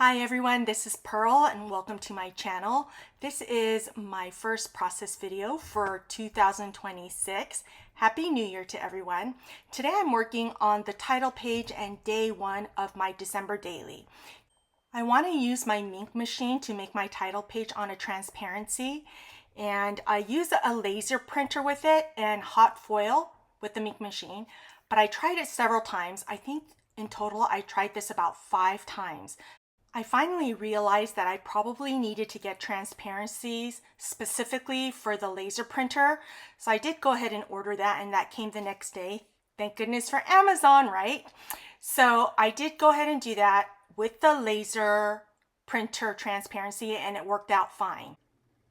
Hi everyone, this is Pearl and welcome to my channel. This is my first process video for 2026. Happy New Year to everyone. Today I'm working on the title page and day one of my December daily. I want to use my Minc machine to make my title page on a transparency, and I use a laser printer with it and hot foil with the Minc machine, but I tried it several times. I think in total I tried this about 5 times. I finally realized that I probably needed to get transparencies specifically for the laser printer. So I did go ahead and order that, and that came the next day. Thank goodness for Amazon, right? So I did go ahead and do that with the laser printer transparency, and it worked out fine.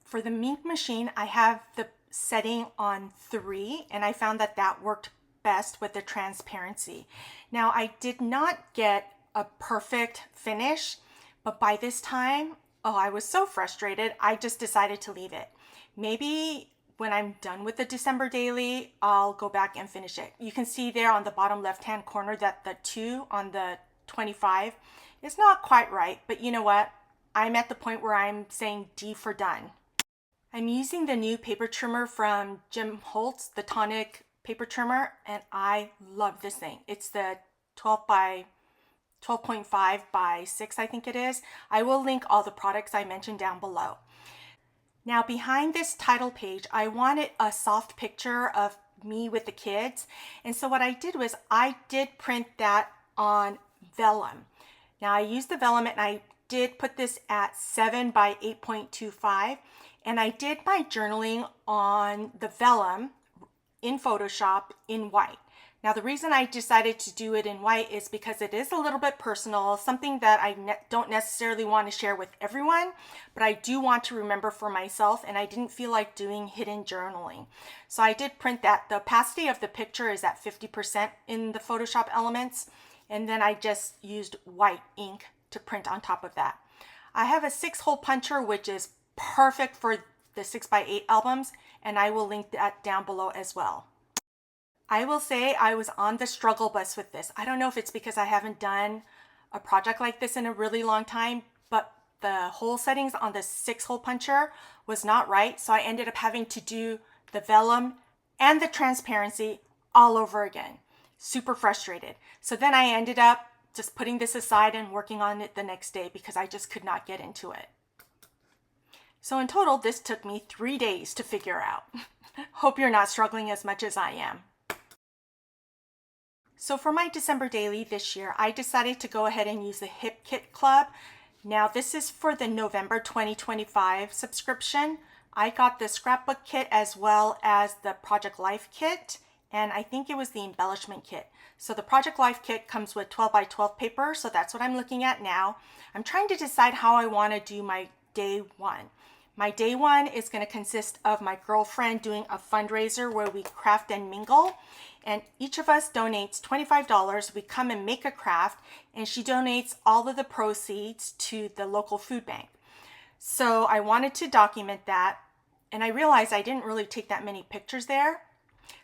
For the Minc machine, I have the setting on 3, and I found that that worked best with the transparency. Now, I did not get a perfect finish, but by this time, I was so frustrated, I just decided to leave it. Maybe when I'm done with the December daily, I'll go back and finish it. You can see there on the bottom left-hand corner that the 2 on the 25 is not quite right, but you know what? I'm at the point where I'm saying D for done. I'm using the new paper trimmer from Jim Holtz, the Tonic paper trimmer, and I love this thing. It's the 12.5 by 6, I think it is. I will link all the products I mentioned down below. Now behind this title page, I wanted a soft picture of me with the kids. And so what I did was I did print that on vellum. Now I used the vellum and I did put this at 7 by 8.25. And I did my journaling on the vellum in Photoshop in white. Now the reason I decided to do it in white is because it is a little bit personal, something that I don't necessarily want to share with everyone, but I do want to remember for myself, and I didn't feel like doing hidden journaling. So I did print that. The opacity of the picture is at 50% in the Photoshop Elements, and then I just used white ink to print on top of that. I have a 6-hole puncher, which is perfect for the 6x8 albums, and I will link that down below as well. I will say I was on the struggle bus with this. I don't know if it's because I haven't done a project like this in a really long time, but the hole settings on the 6-hole puncher was not right. So I ended up having to do the vellum and the transparency all over again. Super frustrated. So then I ended up just putting this aside and working on it the next day because I just could not get into it. So in total, this took me 3 days to figure out. Hope you're not struggling as much as I am. So for my December daily this year, I decided to go ahead and use the Hip Kit Club. Now this is for the November 2025 subscription. I got the scrapbook kit as well as the Project Life kit, and I think it was the embellishment kit. So the Project Life kit comes with 12 by 12 paper, so that's what I'm looking at now. I'm trying to decide how I want to do my day one. My day one is going to consist of my girlfriend doing a fundraiser where we craft and mingle, and each of us donates $25. We come and make a craft, and she donates all of the proceeds to the local food bank. So I wanted to document that, and I realized I didn't really take that many pictures there.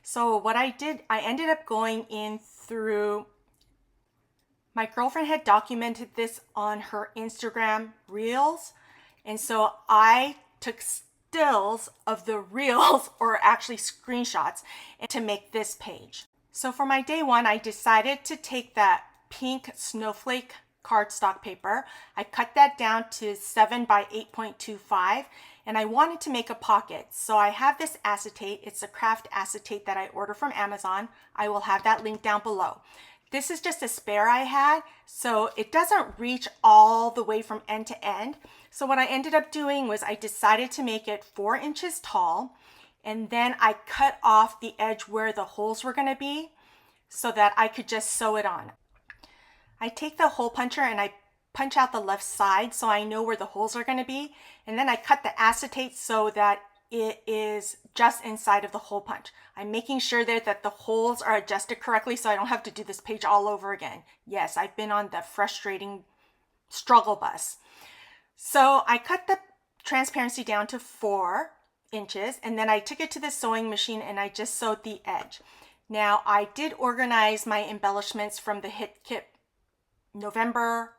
So what I did, I ended up going in through, my girlfriend had documented this on her Instagram Reels, and so I took stills of the reels, or actually screenshots, to make this page. So for my day one, I decided to take that pink snowflake cardstock paper. I cut that down to 7 by 8.25, and I wanted to make a pocket. So I have this acetate. It's a craft acetate that I ordered from Amazon. I will have that link down below. This is just a spare I had, so it doesn't reach all the way from end to end. So what I ended up doing was I decided to make it 4 inches tall, and then I cut off the edge where the holes were going to be so that I could just sew it on. I take the hole puncher and I punch out the left side so I know where the holes are going to be, and then I cut the acetate so that it is just inside of the hole punch. I'm making sure there that the holes are adjusted correctly so I don't have to do this page all over again. Yes, I've been on the frustrating struggle bus. So I cut the transparency down to 4 inches, and then I took it to the sewing machine and I just sewed the edge. Now I did organize my embellishments from the Hip Kit November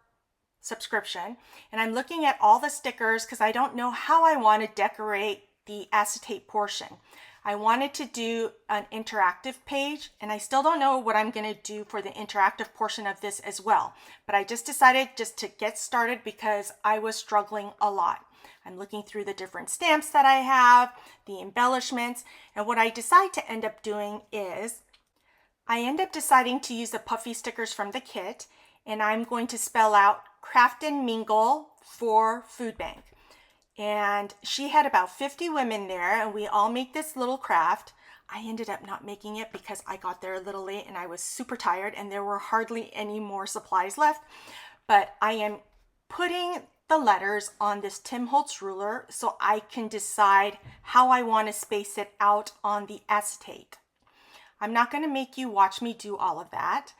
subscription, and I'm looking at all the stickers because I don't know how I want to decorate the acetate portion. I wanted to do an interactive page, and I still don't know what I'm going to do for the interactive portion of this as well, but I just decided just to get started because I was struggling a lot. I'm looking through the different stamps that I have, the embellishments, and what I decide to end up doing is I end up deciding to use the puffy stickers from the kit, and I'm going to spell out Craft and Mingle for Food Bank. And she had about 50 women there, and we all make this little craft. I ended up not making it because I got there a little late and I was super tired and there were hardly any more supplies left. But I am putting the letters on this Tim Holtz ruler so I can decide how I want to space it out on the acetate. I'm not going to make you watch me do all of that.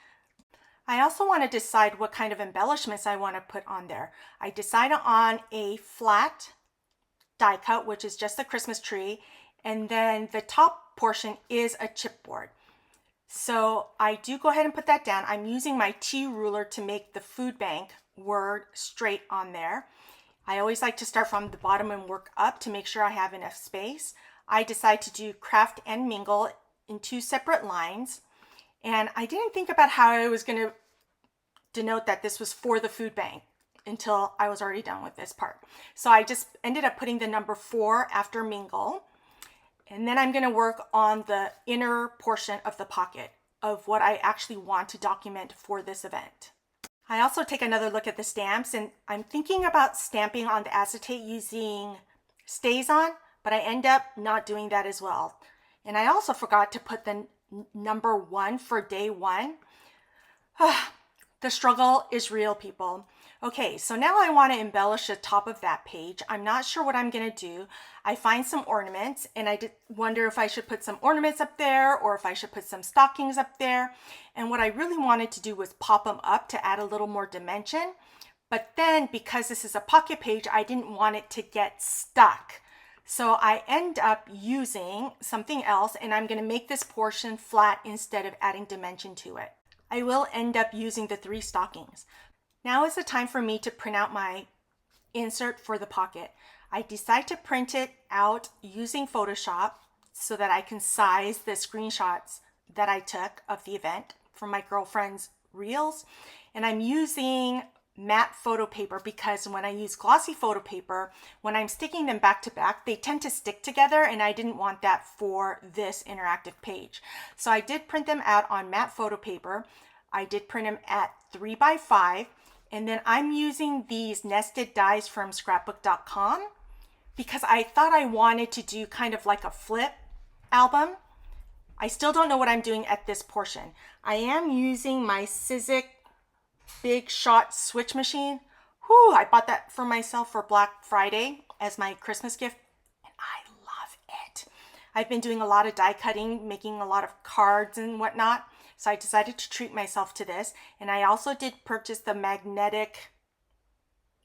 I also want to decide what kind of embellishments I want to put on there. I decided on a flat die cut, which is just the Christmas tree, and then the top portion is a chipboard. So I do go ahead and put that down. I'm using my T ruler to make the food bank word straight on there. I always like to start from the bottom and work up to make sure I have enough space. I decide to do Craft and Mingle in 2 separate lines, and I didn't think about how I was going to denote that this was for the food bank until I was already done with this part. So I just ended up putting the number 4 after Mingle. And then I'm going to work on the inner portion of the pocket of what I actually want to document for this event. I also take another look at the stamps, and I'm thinking about stamping on the acetate using StazOn, but I end up not doing that as well. And I also forgot to put the number 1 for day 1. The struggle is real, people. Okay, so now I want to embellish the top of that page. I'm not sure what I'm going to do. I find some ornaments, and I did wonder if I should put some ornaments up there or if I should put some stockings up there. And what I really wanted to do was pop them up to add a little more dimension. But then because this is a pocket page, I didn't want it to get stuck. So I end up using something else, and I'm going to make this portion flat instead of adding dimension to it. I will end up using the 3 stockings. Now is the time for me to print out my insert for the pocket. I decide to print it out using Photoshop so that I can size the screenshots that I took of the event from my girlfriend's reels. And I'm using matte photo paper because when I use glossy photo paper, when I'm sticking them back to back, they tend to stick together, and I didn't want that for this interactive page. So I did print them out on matte photo paper. I did print them at 3x5, and then I'm using these nested dies from scrapbook.com because I thought I wanted to do kind of like a flip album. I still don't know what I'm doing at this portion. I am using my Sizzix Big Shot switch machine. Whew, I bought that for myself for Black Friday as my Christmas gift, and I love it. I've been doing a lot of die cutting, making a lot of cards and whatnot, so I decided to treat myself to this. And I also did purchase the magnetic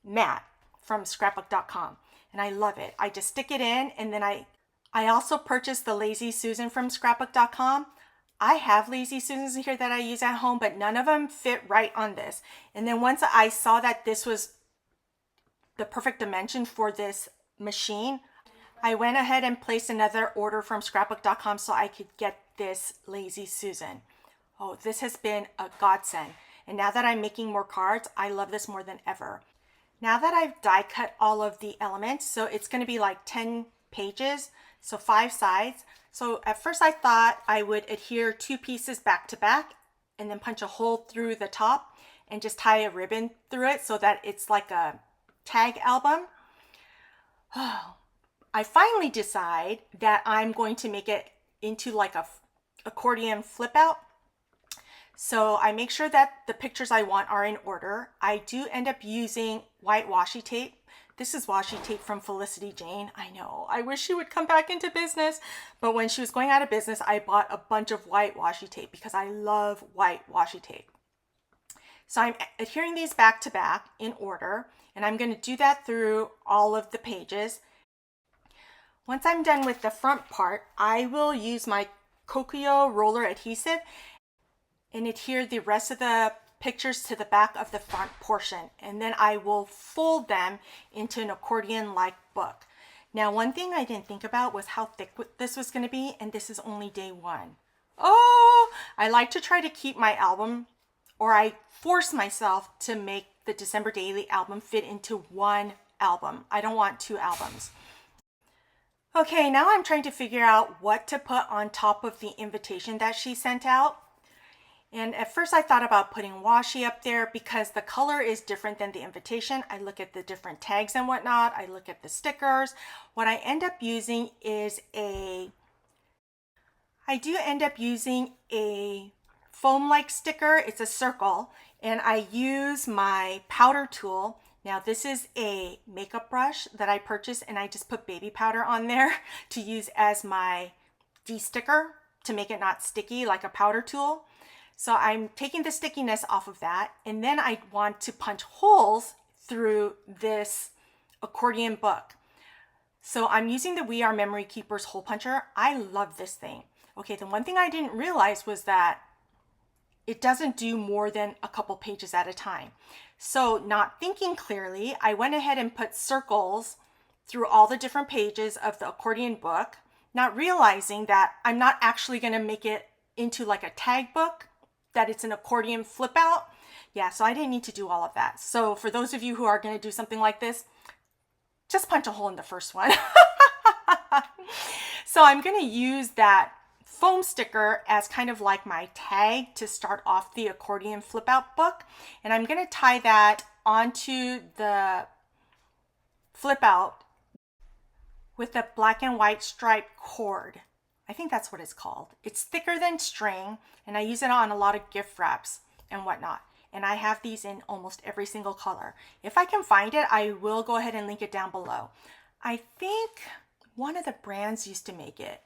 mat from scrapbook.com, and I love it. I just stick it in, and then I also purchased the Lazy Susan from scrapbook.com. I have Lazy Susans here that I use at home, but none of them fit right on this. And then once I saw that this was the perfect dimension for this machine, I went ahead and placed another order from scrapbook.com so I could get this Lazy Susan. Oh, this has been a godsend. And now that I'm making more cards, I love this more than ever. Now that I've die cut all of the elements, so it's going to be like 10 pages, so 5 sides. So at first I thought I would adhere 2 pieces back to back and then punch a hole through the top and just tie a ribbon through it so that it's like a tag album. I finally decide that I'm going to make it into like a accordion flip out. So I make sure that the pictures I want are in order. I do end up using white washi tape. This is washi tape from Felicity Jane. I know, I wish she would come back into business, but when she was going out of business, I bought a bunch of white washi tape because I love white washi tape. So I'm adhering these back to back in order, and I'm going to do that through all of the pages. Once I'm done with the front part, I will use my Kokuyo roller adhesive and adhere the rest of the pictures to the back of the front portion, and then I will fold them into an accordion-like book. Now, one thing I didn't think about was how thick this was going to be, and this is only day one. Oh, I like to try to keep my album, or I force myself to make the December Daily album fit into one album. I don't want two albums. Okay, now I'm trying to figure out what to put on top of the invitation that she sent out. And at first I thought about putting washi up there because the color is different than the invitation. I look at the different tags and whatnot. I look at the stickers. What I end up using is a foam-like sticker. It's a circle, and I use my powder tool. Now this is a makeup brush that I purchased, and I just put baby powder on there to use as my de-sticker to make it not sticky like a powder tool. So I'm taking the stickiness off of that, and then I want to punch holes through this accordion book. So I'm using the We Are Memory Keepers hole puncher. I love this thing. Okay, the one thing I didn't realize was that it doesn't do more than a couple pages at a time. So not thinking clearly, I went ahead and put circles through all the different pages of the accordion book, not realizing that I'm not actually going to make it into like a tag book, that it's an accordion flip out. Yeah, so I didn't need to do all of that. So for those of you who are going to do something like this, just punch a hole in the first one. So I'm going to use that foam sticker as kind of like my tag to start off the accordion flip out book. And I'm going to tie that onto the flip out with a black and white striped cord. I think that's what it's called. It's thicker than string, and I use it on a lot of gift wraps and whatnot. And I have these in almost every single color. If I can find it, I will go ahead and link it down below. I think one of the brands used to make it.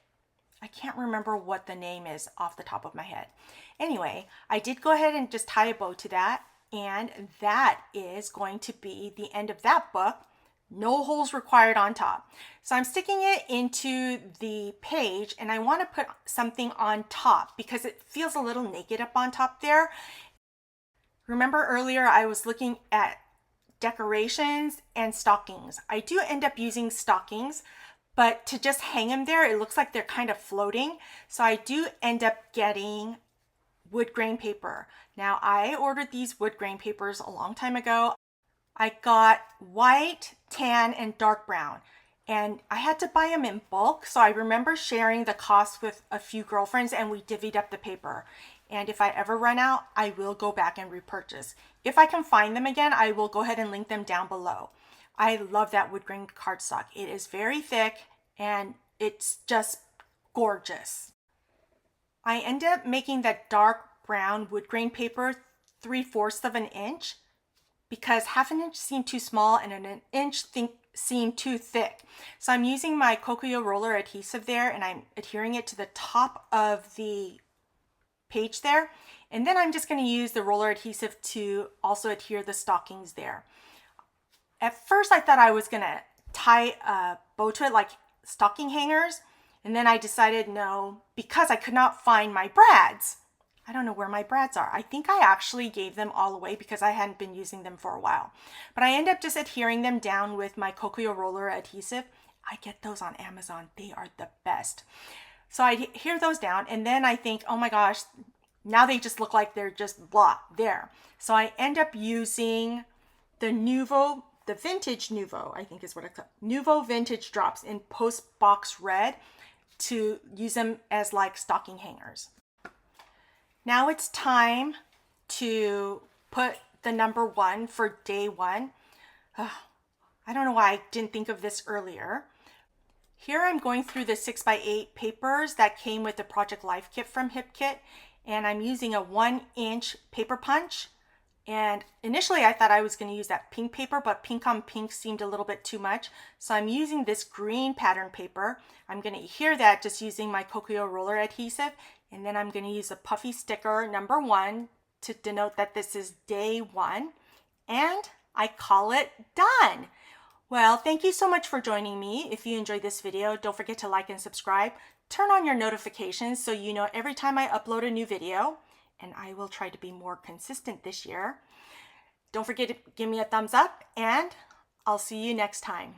I can't remember what the name is off the top of my head. Anyway, I did go ahead and just tie a bow to that, and that is going to be the end of that book. No holes required on top. So I'm sticking it into the page, and I want to put something on top because it feels a little naked up on top there. Remember earlier I was looking at decorations and stockings. I do end up using stockings, but to just hang them there, it looks like they're kind of floating. So I do end up getting wood grain paper. Now I ordered these wood grain papers a long time ago. I got white, tan, and dark brown, and I had to buy them in bulk. So I remember sharing the cost with a few girlfriends, and we divvied up the paper. And if I ever run out, I will go back and repurchase. If I can find them again, I will go ahead and link them down below. I love that wood grain cardstock. It is very thick and it's just gorgeous. I end up making that dark brown wood grain paper 3/4 of an inch because 1/2 inch seemed too small and an inch seemed too thick. So I'm using my Kokuyo roller adhesive there, and I'm adhering it to the top of the page there. And then I'm just going to use the roller adhesive to also adhere the stockings there. At first I thought I was going to tie a bow to it like stocking hangers, and then I decided no, because I could not find my brads. I don't know where my brads are. I think I actually gave them all away because I hadn't been using them for a while. But I end up just adhering them down with my Kokuyo roller adhesive. I get those on Amazon. They are the best. So I adhere those down, and then I think, oh my gosh, now they just look like they're just blah there. So I end up using the Vintage Nuvo, I think is what it's called, Nuvo Vintage Drops in Post Box Red, to use them as like stocking hangers. Now it's time to put the number 1 for day 1. I don't know why I didn't think of this earlier. Here I'm going through the 6x8 papers that came with the Project Life kit from HipKit, and I'm using a 1-inch paper punch. And initially I thought I was going to use that pink paper, but pink on pink seemed a little bit too much. So I'm using this green pattern paper. I'm going to adhere that just using my Kokuyo roller adhesive. And then I'm going to use a puffy sticker number 1 to denote that this is day 1. And I call it done. Well, thank you so much for joining me. If you enjoyed this video, don't forget to like and subscribe. Turn on your notifications so you know every time I upload a new video. and I will try to be more consistent this year. Don't forget to give me a thumbs up, and I'll see you next time.